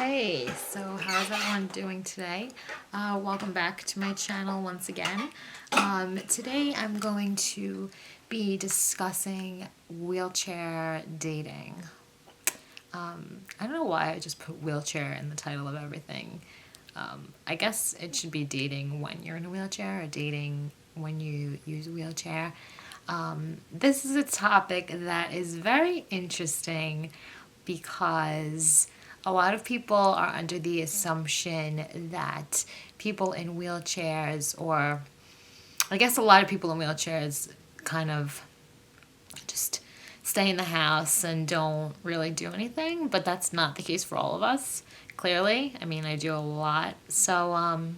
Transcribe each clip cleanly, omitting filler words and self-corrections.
Hey, so how's everyone doing today? Welcome back to my channel once again. Today I'm going to be discussing wheelchair dating. I don't know why I just put wheelchair in the title of everything. I guess it should be dating when you're in a wheelchair or dating when you use a wheelchair. This is a topic that is very interesting because a lot of people are under the assumption that people in wheelchairs, or I guess a lot of people in wheelchairs, kind of just stay in the house and don't really do anything, but that's not the case for all of us, clearly. I mean, I do a lot. So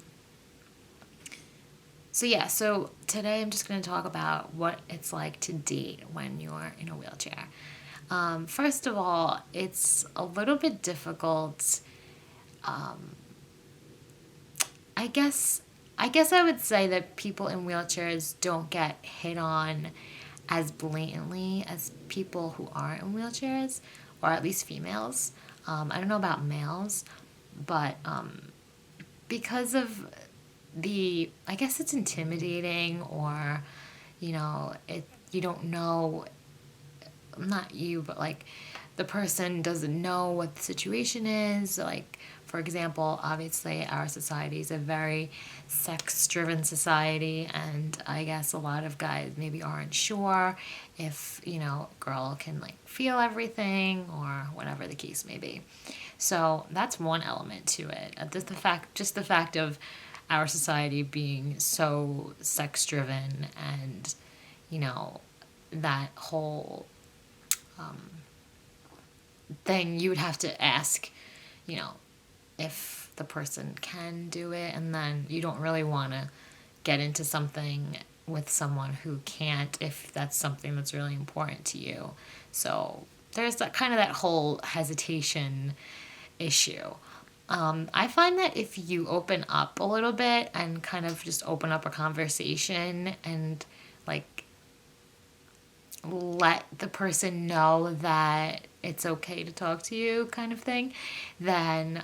today I'm just going to talk about what it's like to date when you're in a wheelchair. First of all, it's a little bit difficult. I guess I would say that people in wheelchairs don't get hit on as blatantly as people who aren't in wheelchairs, or at least females. I don't know about males, but because of I guess it's intimidating, or you don't know, not you, but like the person doesn't know what the situation is. Like, for example, obviously our society is a very sex driven society, and I guess a lot of guys maybe aren't sure if, a girl can like feel everything or whatever the case may be. So that's one element to it. Just the fact of our society being so sex driven, and that whole thing, you would have to ask, you know, if the person can do it, and then you don't really want to get into something with someone who can't if that's something that's really important to you. So there's that whole hesitation issue. I find that if you open up a little bit and kind of just open up a conversation and like let the person know that it's okay to talk to you, kind of thing, then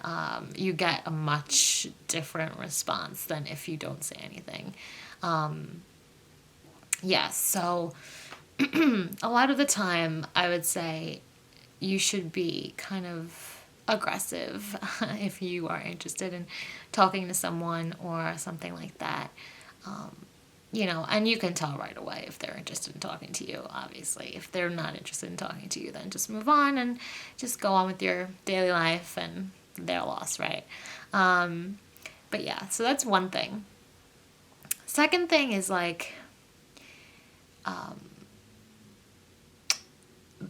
you get a much different response than if you don't say anything. So a lot of the time I would say you should be kind of aggressive if you are interested in talking to someone or something like that. And you can tell right away if they're interested in talking to you, obviously. If they're not interested in talking to you, then just move on and just go on with your daily life, and they're lost, right? But yeah, so that's one thing. Second thing is like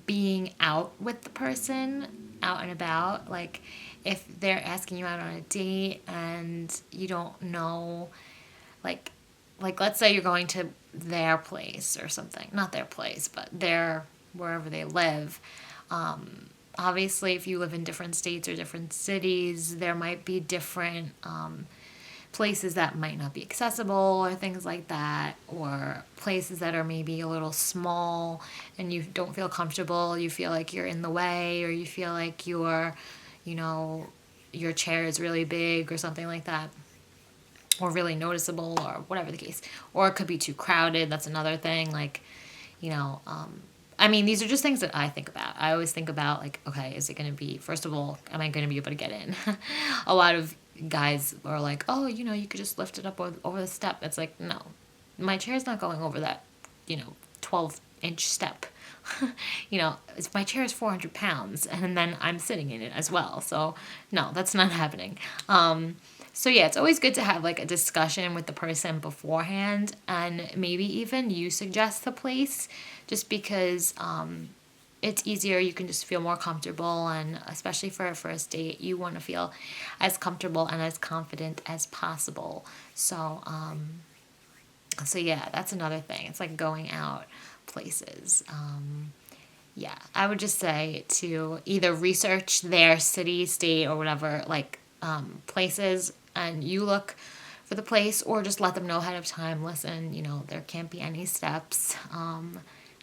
being out with the person, out and about. Like if they're asking you out on a date and you don't know, like let's say you're going to their place or something, not their place, but their wherever they live. Obviously, if you live in different states or different cities, there might be different places that might not be accessible or things like that, or places that are maybe a little small and you don't feel comfortable, you feel like you're in the way, or you feel like your chair is really big or something like that, or really noticeable, or whatever the case. Or it could be too crowded. That's another thing. Like, these are just things that I think about. I always think about, like, okay, is it going to be, first of all, am I going to be able to get in? A lot of guys are like, oh, you could just lift it up over the step. It's like, no, my chair's not going over that, 12-inch step. My chair is 400 pounds, and then I'm sitting in it as well. So, no, that's not happening. So yeah, it's always good to have like a discussion with the person beforehand, and maybe even you suggest the place, just because it's easier. You can just feel more comfortable, and especially for a first date, you want to feel as comfortable and as confident as possible. So yeah, that's another thing. It's like going out places. I would just say to either research their city, state, or whatever, like places, and you look for the place, or just let them know ahead of time, listen, there can't be any steps,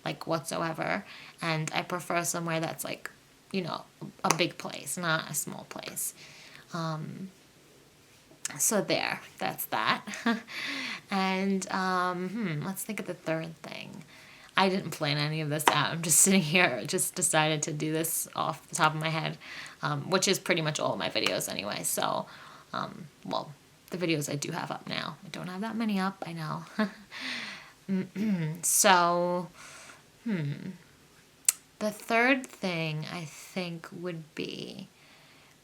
like whatsoever. And I prefer somewhere that's like, you know, a big place, not a small place. So that's that. And let's think of the third thing. I didn't plan any of this out. I'm just sitting here, just decided to do this off the top of my head, which is pretty much all of my videos anyway. So, well, the videos I do have up now. I don't have that many up, I know. So, the third thing I think would be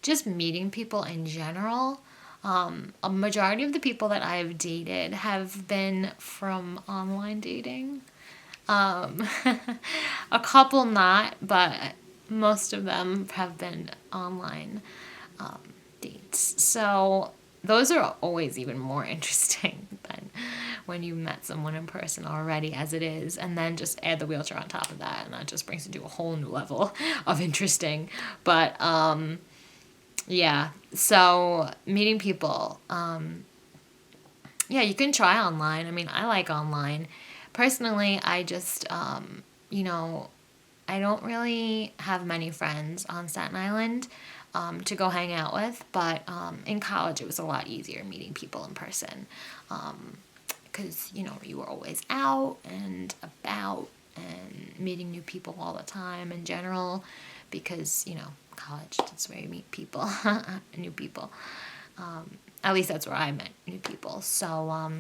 just meeting people in general. A majority of the people that I've dated have been from online dating. A couple not, but most of them have been online dates. So those are always even more interesting than when you met someone in person already as it is, and then just add the wheelchair on top of that, and that just brings it to a whole new level of interesting. But yeah, so meeting people, yeah, you can try online. I mean, I like online. Personally, I just, you know, I don't really have many friends on Staten Island to go hang out with, but in college it was a lot easier meeting people in person because, you know, you were always out and about and meeting new people all the time in general because, you know, college, that's where you meet people, new people. At least that's where I met new people. So,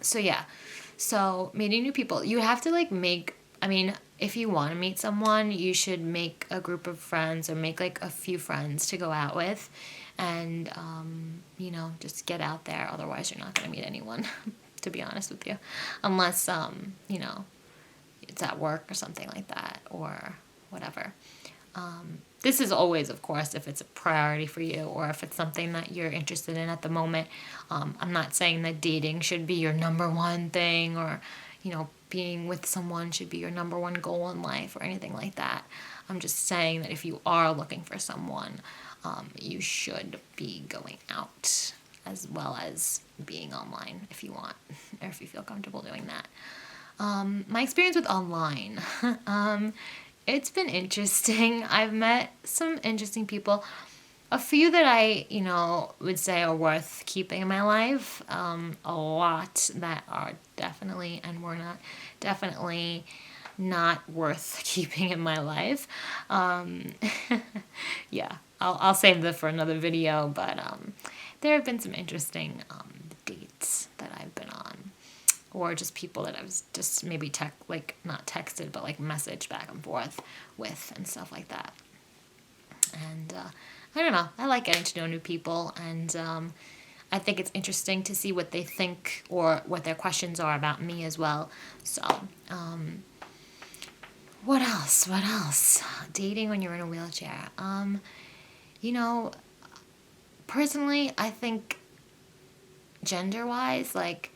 so yeah. So meeting new people, you have to like make, I mean, if you want to meet someone, you should make a group of friends or make like a few friends to go out with and, you know, just get out there. Otherwise, you're not going to meet anyone, to be honest with you, unless, you know, it's at work or something like that or whatever. This is always, of course, if it's a priority for you or if it's something that you're interested in at the moment. I'm not saying that dating should be your number one thing or, you know, being with someone should be your number one goal in life or anything like that. I'm just saying that if you are looking for someone, you should be going out as well as being online if you want or if you feel comfortable doing that. My experience with online. It's been interesting. I've met some interesting people. A few that I, you know, would say are worth keeping in my life. A lot that are definitely and were not definitely not worth keeping in my life. Yeah, I'll save that for another video. But there have been some interesting dates that I've been on. Or just people that I've just maybe not texted, but like messaged back and forth with and stuff like that. And I don't know. I like getting to know new people, and I think it's interesting to see what they think or what their questions are about me as well. So, what else? What else? Dating when you're in a wheelchair. You know, personally, I think gender-wise, like,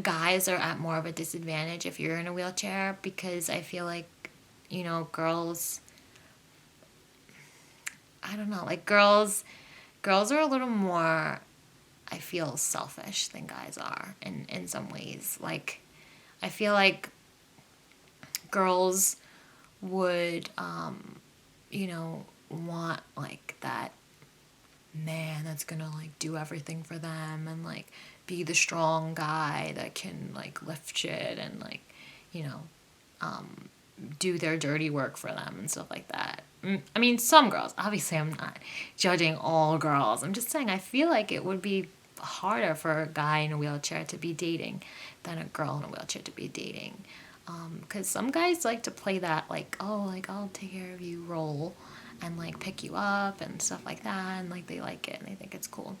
guys are at more of a disadvantage if you're in a wheelchair because I feel like, you know, girls, I don't know, like girls are a little more, I feel, selfish than guys are in some ways. Like, I feel like girls would, you know, want like that man that's gonna like do everything for them and like be the strong guy that can like lift shit and like, you know, do their dirty work for them and stuff like that. I mean, some girls, obviously I'm not judging all girls. I'm just saying I feel like it would be harder for a guy in a wheelchair to be dating than a girl in a wheelchair to be dating. Because some guys like to play that like, oh, like I'll take care of you role and like pick you up and stuff like that, and like they like it and they think it's cool,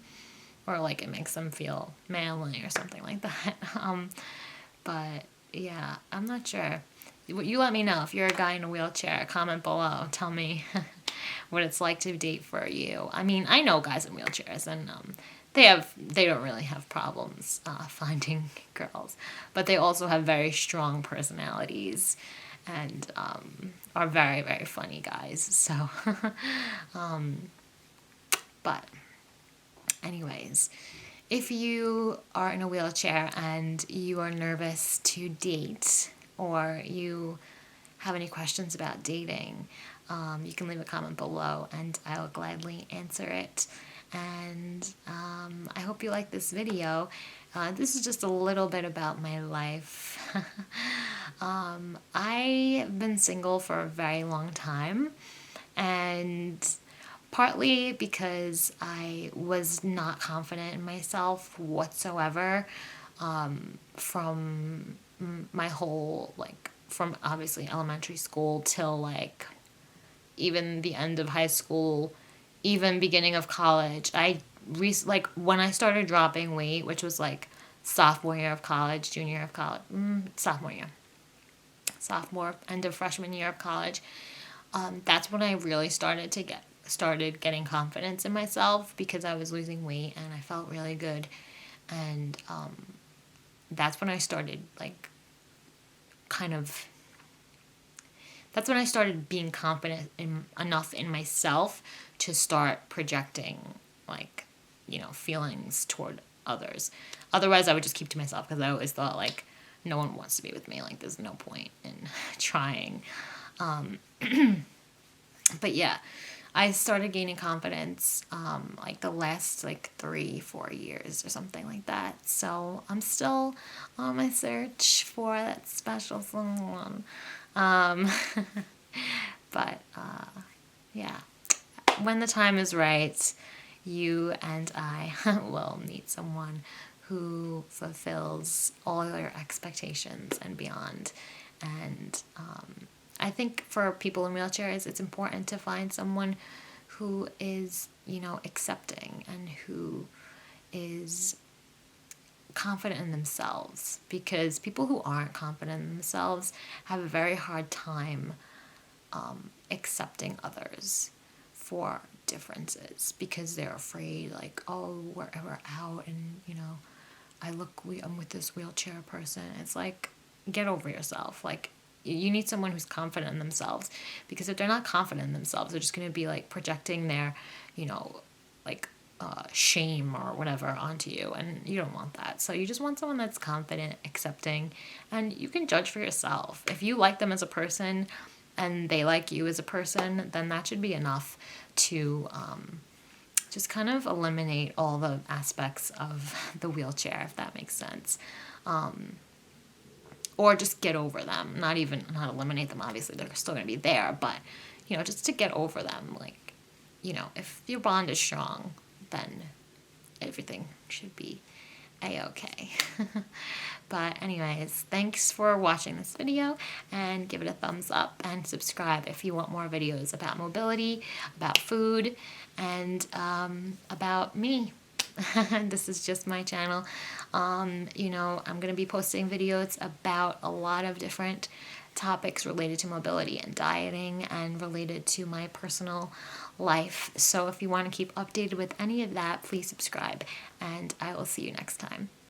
or like it makes them feel manly or something like that. But yeah, I'm not sure. You let me know if you're a guy in a wheelchair. Comment below. Tell me what it's like to date for you. I mean, I know guys in wheelchairs, and they don't really have problems finding girls, but they also have very strong personalities and are very, very funny guys. So, but anyways, if you are in a wheelchair and you are nervous to date or you have any questions about dating, you can leave a comment below and I will gladly answer it. And I hope you like this video. This is just a little bit about my life. I've been single for a very long time, and partly because I was not confident in myself whatsoever, from my whole, like, from obviously elementary school till like even the end of high school, even beginning of college. Like when I started dropping weight, which was like sophomore year of college, junior year of college, sophomore, end of freshman year of college. That's when I really started getting confidence in myself, because I was losing weight and I felt really good, and that's when I started like kind of that's when I started being confident enough in myself to start projecting, like, feelings toward others. Otherwise, I would just keep to myself, because I always thought, like, no one wants to be with me. Like, there's no point in trying. But yeah, I started gaining confidence, like the last, like, 3-4 years or something like that. So I'm still on my search for that special someone. But yeah, when the time is right, you and I will meet someone who fulfills all your expectations and beyond. And I think for people in wheelchairs, it's important to find someone who is, accepting and who is confident in themselves, because people who aren't confident in themselves have a very hard time accepting others for differences, because they're afraid, like, oh, we're out and I'm with this wheelchair person. It's like, get over yourself. Like, you need someone who's confident in themselves, because if they're not confident in themselves, they're just going to be like projecting their like shame or whatever onto you, and you don't want that. So you just want someone that's confident, accepting, and you can judge for yourself. If you like them as a person and they like you as a person, then that should be enough to just kind of eliminate all the aspects of the wheelchair, if that makes sense. Or just get over them. Not eliminate them, obviously they're still going to be there, but just to get over them. Like, if your bond is strong, then everything should be a-okay. But anyways, thanks for watching this video, and give it a thumbs up and subscribe if you want more videos about mobility, about food, and about me. This is just my channel. I'm going to be posting videos about a lot of different topics related to mobility and dieting, and related to my personal life. So if you want to keep updated with any of that, please subscribe, and I will see you next time.